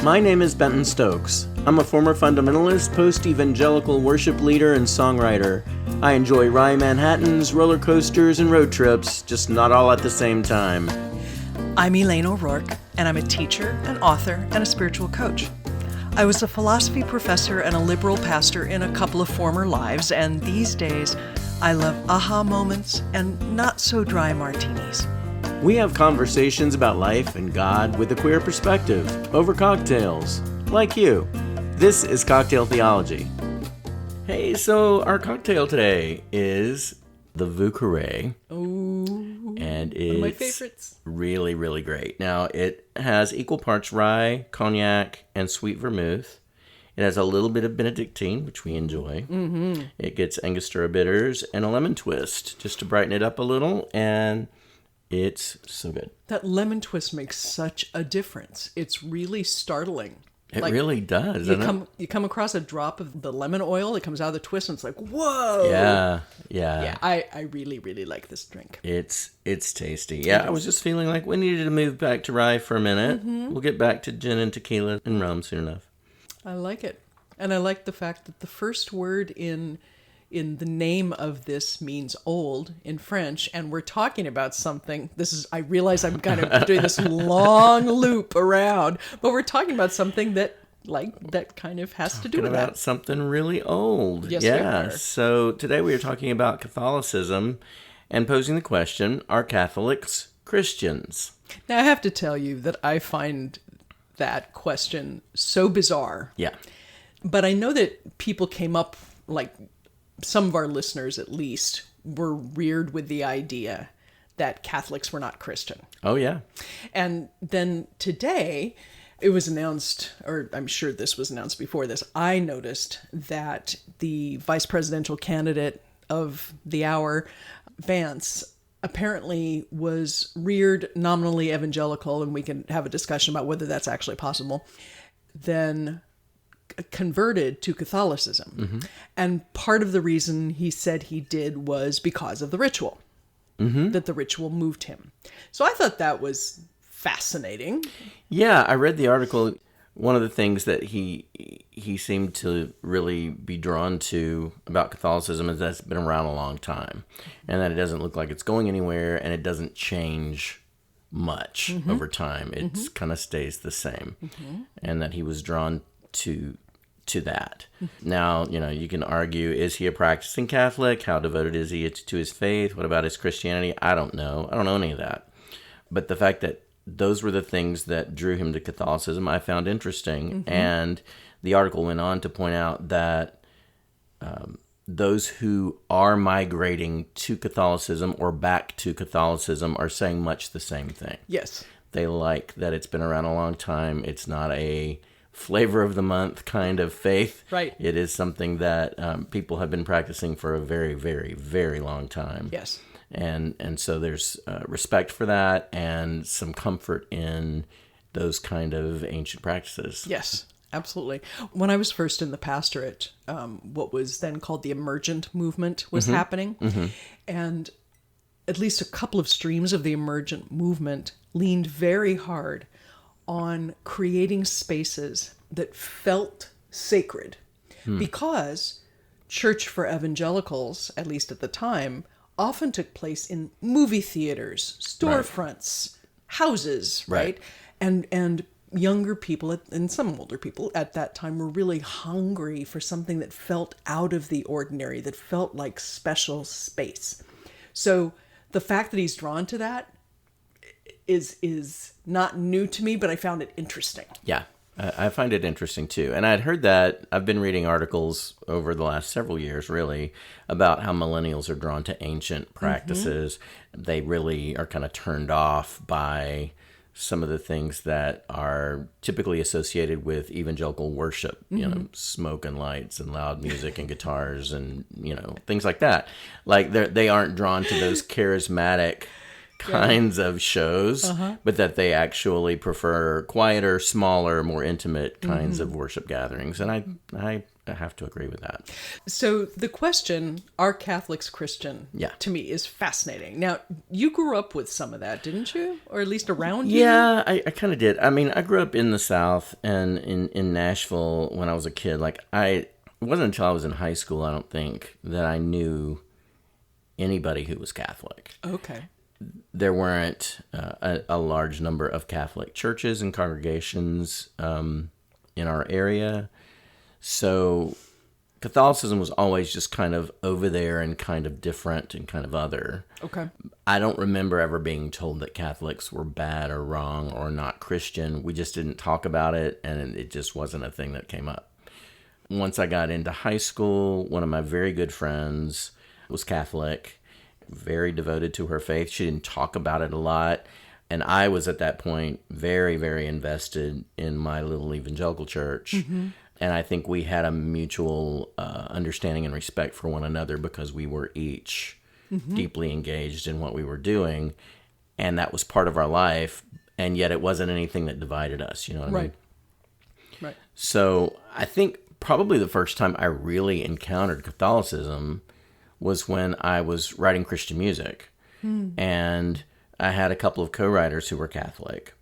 My name is Benton Stokes. I'm a former fundamentalist, post-evangelical worship leader, and songwriter. I enjoy wry Manhattans, roller coasters, and road trips, just not all at the same time. I'm Elane O'Rourke, and I'm a teacher, an author, and a spiritual coach. I was a philosophy professor and a liberal pastor in a couple of former lives, and these days I love aha moments and not-so-dry martinis. We have conversations about life and God with a queer perspective, over cocktails, like you. This is Cocktail Theology. Hey, so our cocktail today is the Vieux Carre. Ooh, and one of my favorites. Really, really great. Now, it has equal parts rye, cognac, and sweet vermouth. It has a little bit of Benedictine, which we enjoy. Mm-hmm. It gets Angostura bitters and a lemon twist, just to brighten it up a little, and it's so good. That lemon twist makes such a difference. It's really startling. It really does. You come across a drop of the lemon oil, it comes out of the twist, and it's like, whoa! Yeah, I really, really like this drink. It's tasty. Yeah, I was just feeling like we needed to move back to rye for a minute. Mm-hmm. We'll get back to gin and tequila and rum soon enough. I like it. And I like the fact that the first word in the name of this means old in French, and we're talking about something. I realize I'm kind of doing this long loop around, but we're talking about something that kind of has to do with that. About something really old. Yes, yeah. we are. So today we are talking about Catholicism and posing the question, are Catholics Christians? Now, I have to tell you that I find that question so bizarre. Yeah. But I know that people came up, some of our listeners at least, were reared with the idea that Catholics were not Christian. Oh, yeah. And then today, it was announced, or I'm sure this was announced before this, I noticed that the vice presidential candidate of the hour, Vance, apparently was reared nominally evangelical, and we can have a discussion about whether that's actually possible, then converted to Catholicism. Mm-hmm. And part of the reason he said he did was because of the ritual, that the ritual moved him. So I thought that was fascinating. Yeah, I read the article. One of the things that he seemed to really be drawn to about Catholicism is that it's been around a long time, and that it doesn't look like it's going anywhere, and it doesn't change much over time. It kind of stays the same, and that he was drawn to that. Now, you can argue, is he a practicing Catholic? How devoted is he to his faith? What about his Christianity? I don't know. I don't know any of that. But the fact that those were the things that drew him to Catholicism, I found interesting. And the article went on to point out that those who are migrating to Catholicism or back to Catholicism are saying much the same thing. Yes. They like that it's been around a long time. It's not a flavor of the month kind of faith. Right. It is something that people have been practicing for a very, very, very long time. Yes. And so there's respect for that and some comfort in those kind of ancient practices. Yes, absolutely. When I was first in the pastorate, what was then called the emergent movement was happening. Mm-hmm. And at least a couple of streams of the emergent movement leaned very hard on creating spaces that felt sacred, because church for evangelicals, at least at the time, often took place in movie theaters, storefronts, houses, right? And younger people, and some older people at that time, were really hungry for something that felt out of the ordinary, that felt like special space. So the fact that he's drawn to that is not new to me, but I found it interesting. Yeah, I find it interesting too. And I'd heard that, I've been reading articles over the last several years, really, about how millennials are drawn to ancient practices. They really are kind of turned off by some of the things that are typically associated with evangelical worship, smoke and lights and loud music and guitars and, things like that. Like they aren't drawn to those charismatic kinds of shows, but that they actually prefer quieter, smaller, more intimate kinds of worship gatherings. And I have to agree with that. So the question, are Catholics Christian, Yeah. to me is fascinating. Now, you grew up with some of that, didn't you? Or at least around you? Yeah, I kind of did. I mean, I grew up in the South and in Nashville when I was a kid. Like, it wasn't until I was in high school, I don't think, that I knew anybody who was Catholic. Okay. There weren't a large number of Catholic churches and congregations in our area. So Catholicism was always just kind of over there and kind of different and kind of other. Okay. I don't remember ever being told that Catholics were bad or wrong or not Christian. We just didn't talk about it, and it just wasn't a thing that came up. Once I got into high school, one of my very good friends was Catholic, very devoted to her faith. She didn't talk about it a lot. And I was at that point very, very invested in my little evangelical church. Mm-hmm. And I think we had a mutual understanding and respect for one another because we were each deeply engaged in what we were doing. And that was part of our life. And yet it wasn't anything that divided us. You know what I mean? Right. So I think probably the first time I really encountered Catholicism was when I was writing Christian music. And I had a couple of co-writers who were Catholic.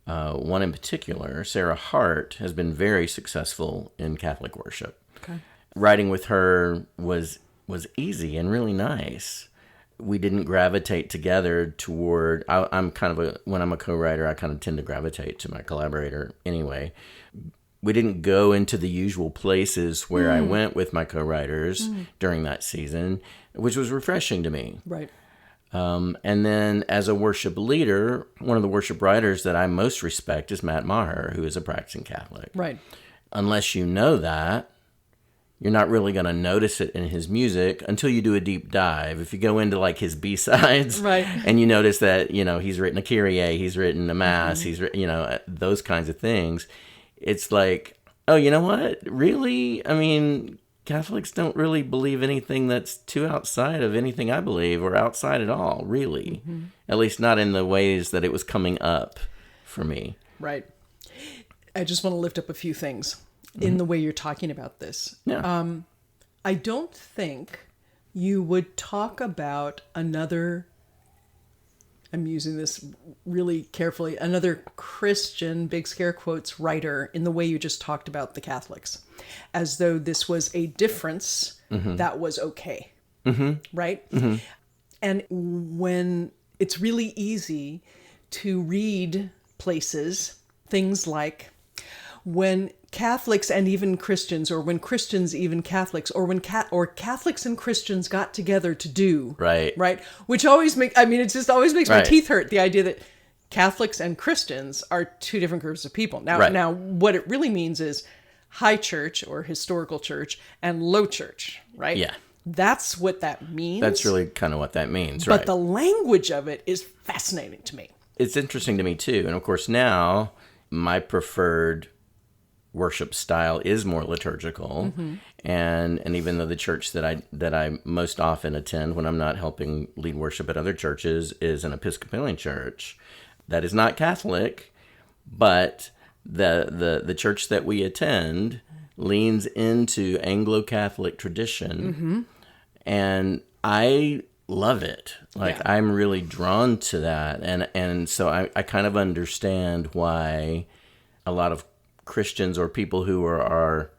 One in particular, Sarah Hart, has been very successful in Catholic worship. Okay. Writing with her was easy and really nice. We didn't gravitate together toward... I'm kind of when I'm a co-writer, I kind of tend to gravitate to my collaborator anyway. We didn't go into the usual places where I went with my co-writers during that season, which was refreshing to me. Right. And then as a worship leader, one of the worship writers that I most respect is Matt Maher, who is a practicing Catholic. Right. Unless you know that, you're not really going to notice it in his music until you do a deep dive. If you go into like his B-sides Right. and you notice that, he's written a Kyrie, he's written a Mass, he's written, those kinds of things. It's like, oh, you know what? Really? I mean, Catholics don't really believe anything that's too outside of anything I believe or outside at all, really. Mm-hmm. At least not in the ways that it was coming up for me. Right. I just want to lift up a few things in the way you're talking about this. Yeah. I don't think you would talk about another... I'm using this really carefully, another Christian, big scare quotes, writer in the way you just talked about the Catholics, as though this was a difference that was okay, right? Mm-hmm. And when it's really easy to read places, things like when Catholics and even Christians, or when Christians even Catholics, or when Catholics and Christians got together to do right, which always it just always makes my teeth hurt. The idea that Catholics and Christians are two different groups of people. Now, what it really means is high church or historical church and low church, right? Yeah, that's what that means. That's really kind of what that means, right? But the language of it is fascinating to me. It's interesting to me too, and of course now my preferred worship style is more liturgical, and even though the church that I most often attend when I'm not helping lead worship at other churches is an Episcopalian church that is not Catholic, but the church that we attend leans into Anglo-Catholic tradition, and I love it. I'm really drawn to that, and so I kind of understand why a lot of Christians or people who are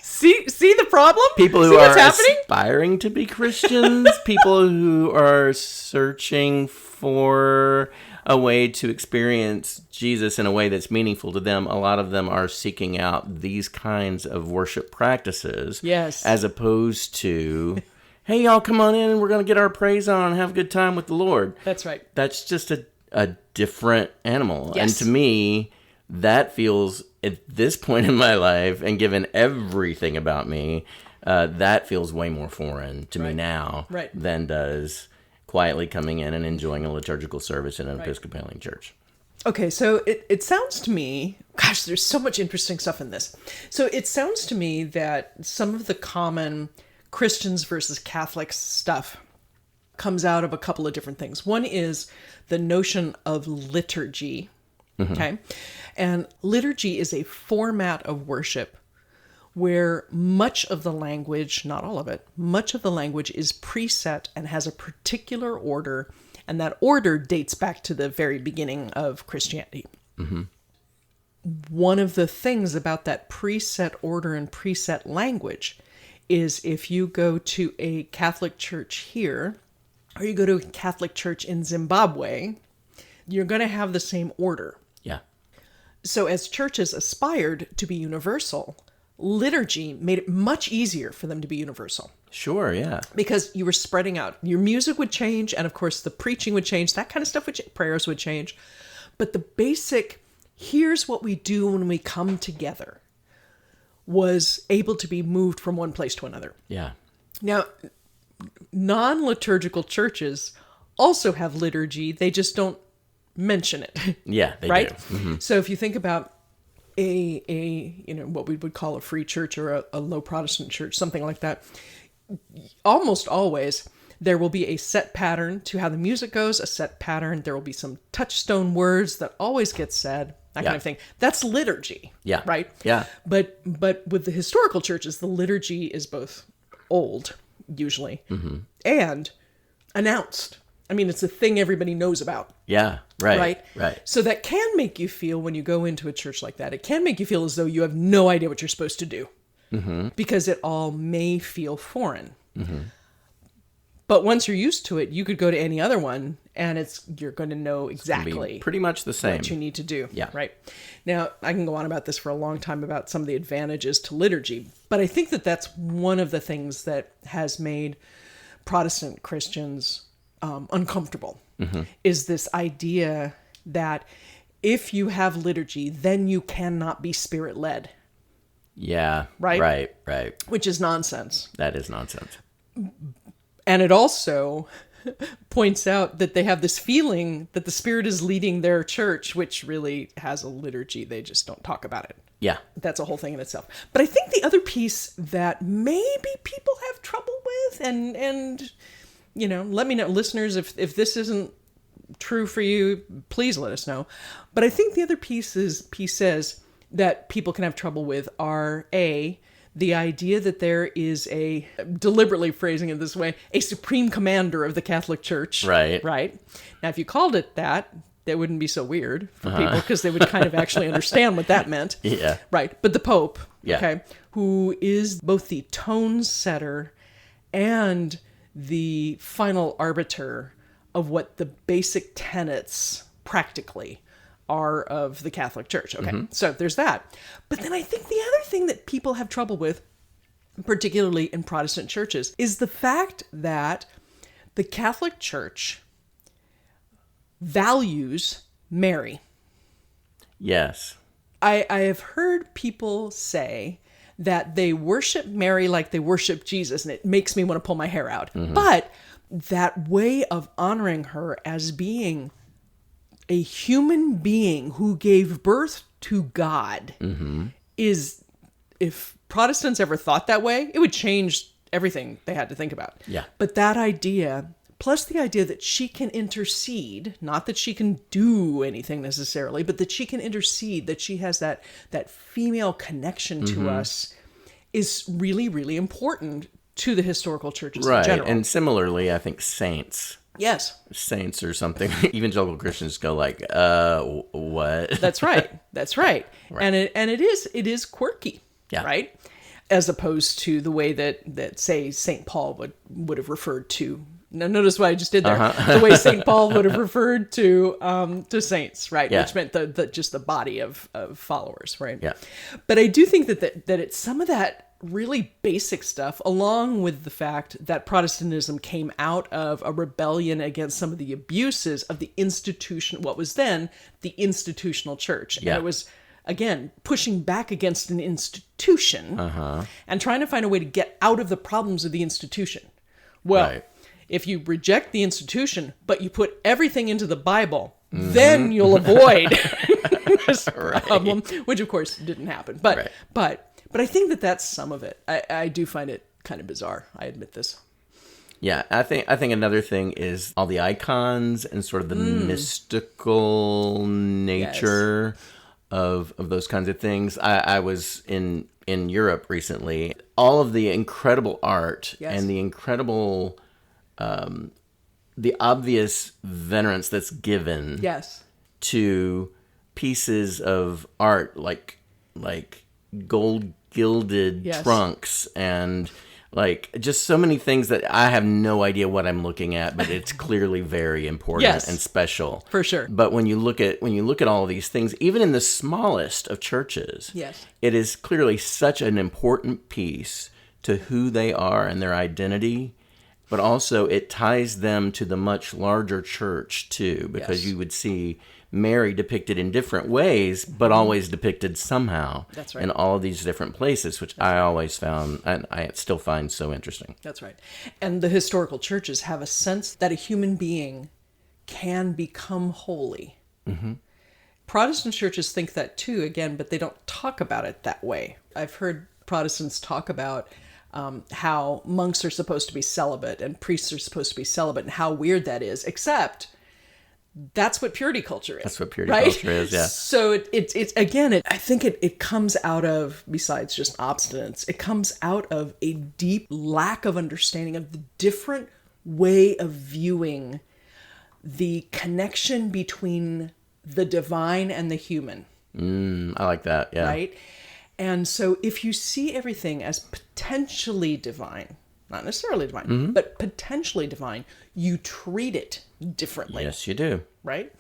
see the problem? People who are aspiring to be Christians, people who are searching for a way to experience Jesus in a way that's meaningful to them. A lot of them are seeking out these kinds of worship practices. Yes. As opposed to, hey, y'all, come on in and we're going to get our praise on and have a good time with the Lord. That's right. That's just a different animal. Yes. And to me, that feels, at this point in my life, and given everything about me, that feels way more foreign to me now than does quietly coming in and enjoying a liturgical service in an Episcopalian church. Okay, so it sounds to me, gosh, there's so much interesting stuff in this. So it sounds to me that some of the common Christians versus Catholics stuff comes out of a couple of different things. One is the notion of liturgy. Okay. And liturgy is a format of worship where much of the language, not all of it, much of the language is preset and has a particular order, and that order dates back to the very beginning of Christianity. Mm-hmm. One of the things about that preset order and preset language is if you go to a Catholic church here, or you go to a Catholic church in Zimbabwe, you're going to have the same order. Yeah. So as churches aspired to be universal, liturgy made it much easier for them to be universal. Sure, yeah. Because you were spreading out. Your music would change, and of course the preaching would change. That kind of stuff prayers would change. But the basic, here's what we do when we come together, was able to be moved from one place to another. Yeah. Now, non-liturgical churches also have liturgy. They just don't mention it. Yeah, they right? do. Mm-hmm. So if you think about what we would call a free church or a low Protestant church, something like that, almost always there will be a set pattern to how the music goes, a set pattern. There will be some touchstone words that always get said, that kind of thing. That's liturgy. Yeah. Right? Yeah. But with the historical churches, the liturgy is both old, usually, and announced. I mean, it's a thing everybody knows about. Yeah, right. So that can make you feel, when you go into a church like that, it can make you feel as though you have no idea what you're supposed to do. Mm-hmm. Because it all may feel foreign. Mm-hmm. But once you're used to it, you could go to any other one and you're going to know exactly pretty much the same what you need to do. Yeah. Right. Now, I can go on about this for a long time about some of the advantages to liturgy, but I think that that's one of the things that has made Protestant Christians uncomfortable, is this idea that if you have liturgy, then you cannot be spirit-led. Yeah. Right? Right. Which is nonsense. That is nonsense. And it also points out that they have this feeling that the Spirit is leading their church, which really has a liturgy. They just don't talk about it. Yeah. That's a whole thing in itself. But I think the other piece that maybe people have trouble with, and let me know, listeners, if this isn't true for you, please let us know. But I think the other pieces that people can have trouble with are the idea that there is deliberately phrasing it this way, a supreme commander of the Catholic Church. Right. Right. Now, if you called it that wouldn't be so weird for people, because they would kind of actually understand what that meant. Yeah. Right. But the Pope, yeah. Who is both the tone setter and the final arbiter of what the basic tenets practically are of the Catholic Church. Okay, So there's that. But then I think the other thing that people have trouble with, particularly in Protestant churches, is the fact that the Catholic Church values Mary. Yes. I have heard people say that they worship Mary like they worship Jesus, and it makes me want to pull my hair out. But that way of honoring her as being a human being who gave birth to God is, if Protestants ever thought that way, it would change everything they had to think about. Yeah. But that idea, plus the idea that she can intercede, not that she can do anything necessarily, but that she can intercede, that she has that female connection to us, is really, really important to the historical churches in general. And similarly, I think saints. Yes. Saints or something. Evangelical Christians go like, what? That's right. And it is quirky. Yeah. Right? As opposed to the way that say St. Paul would have referred to. Now notice what I just did there. The way St. Paul would have referred to saints, right? Yeah. Which meant the just the body of followers, right? Yeah. But I do think that it's some of that really basic stuff, along with the fact that Protestantism came out of a rebellion against some of the abuses of the institution, what was then the institutional church. Yeah. And it was, again, pushing back against an institution and trying to find a way to get out of the problems of the institution. Well, if you reject the institution, but you put everything into the Bible, then you'll avoid this problem, which of course didn't happen. But I think that's some of it. I do find it kind of bizarre. I admit this. Yeah, I think another thing is all the icons and sort of the mystical nature of those kinds of things. I was in in Europe recently, all of the incredible art and the incredible, the obvious venerance that's given to pieces of art like gold gilded trunks and like just so many things that I have no idea what I'm looking at, but it's clearly very important and special. For sure. But when you look at all of these things, even in the smallest of churches, it is clearly such an important piece to who they are and their identity, but also it ties them to the much larger church too, because you would see Mary depicted in different ways, but always depicted somehow in all of these different places, which I always found, and I still find so interesting. That's right. And the historical churches have a sense that a human being can become holy. Mm-hmm. Protestant churches think that too, again, but they don't talk about it that way. I've heard Protestants talk about how monks are supposed to be celibate and priests are supposed to be celibate and how weird that is, except that's what purity culture is. That's what purity culture is, yeah. So it's again, I think it comes out of, besides just obstinance, it comes out of a deep lack of understanding of the different way of viewing the connection between the divine and the human. I like that, yeah. Right? And so if you see everything as potentially divine, not necessarily divine, but potentially divine, you treat it differently. Yes, you do. Right?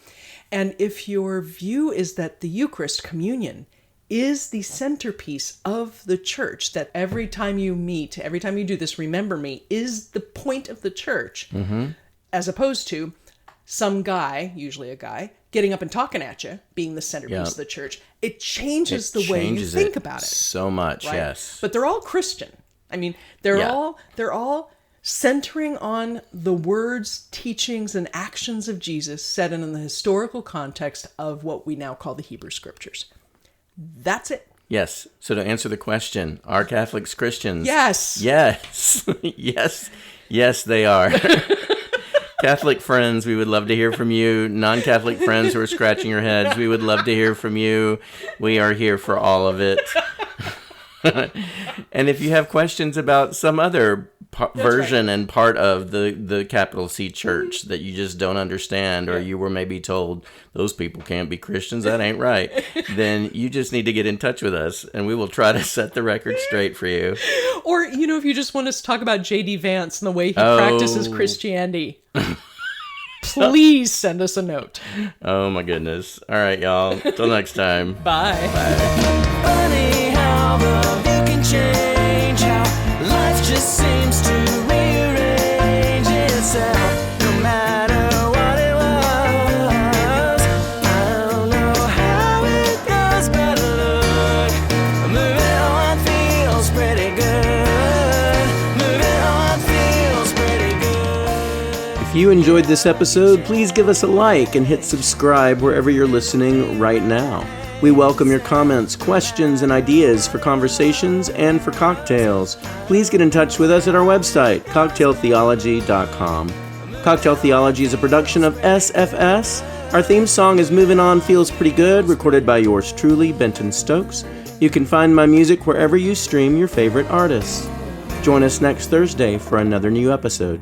And if your view is that the Eucharist, communion, is the centerpiece of the church, that every time you meet, every time you do this, remember me, is the point of the church, as opposed to some guy, usually a guy, getting up and talking at you, being the centerpiece of the church, it changes the way you think about it. So much, right? yes. But they're all Christian. I mean, they're all centering on the words, teachings, and actions of Jesus set in the historical context of what we now call the Hebrew Scriptures. That's it. Yes. So to answer the question, are Catholics Christians? Yes. Yes. Yes, they are. Catholic friends, we would love to hear from you. Non-Catholic friends who are scratching your heads, we would love to hear from you. We are here for all of it. And if you have questions about some other version and part of the capital C church that you just don't understand, or you were maybe told those people can't be Christians, that ain't right, then you just need to get in touch with us and we will try to set the record straight for you. Or, if you just want us to talk about J.D. Vance and the way he practices Christianity, please send us a note. Oh my goodness. All right, y'all. Till next time. Bye. Funny how the view can change, how life just seems to rearrange itself, no matter what it was. I don't know how it goes, but look, moving on feels pretty good. Moving on feels pretty good. If you enjoyed this episode, please give us a like and hit subscribe wherever you're listening right now. We welcome your comments, questions, and ideas for conversations and for cocktails. Please get in touch with us at our website, cocktailtheology.com. Cocktail Theology is a production of SFS. Our theme song is Moving On Feels Pretty Good, recorded by yours truly, Benton Stokes. You can find my music wherever you stream your favorite artists. Join us next Thursday for another new episode.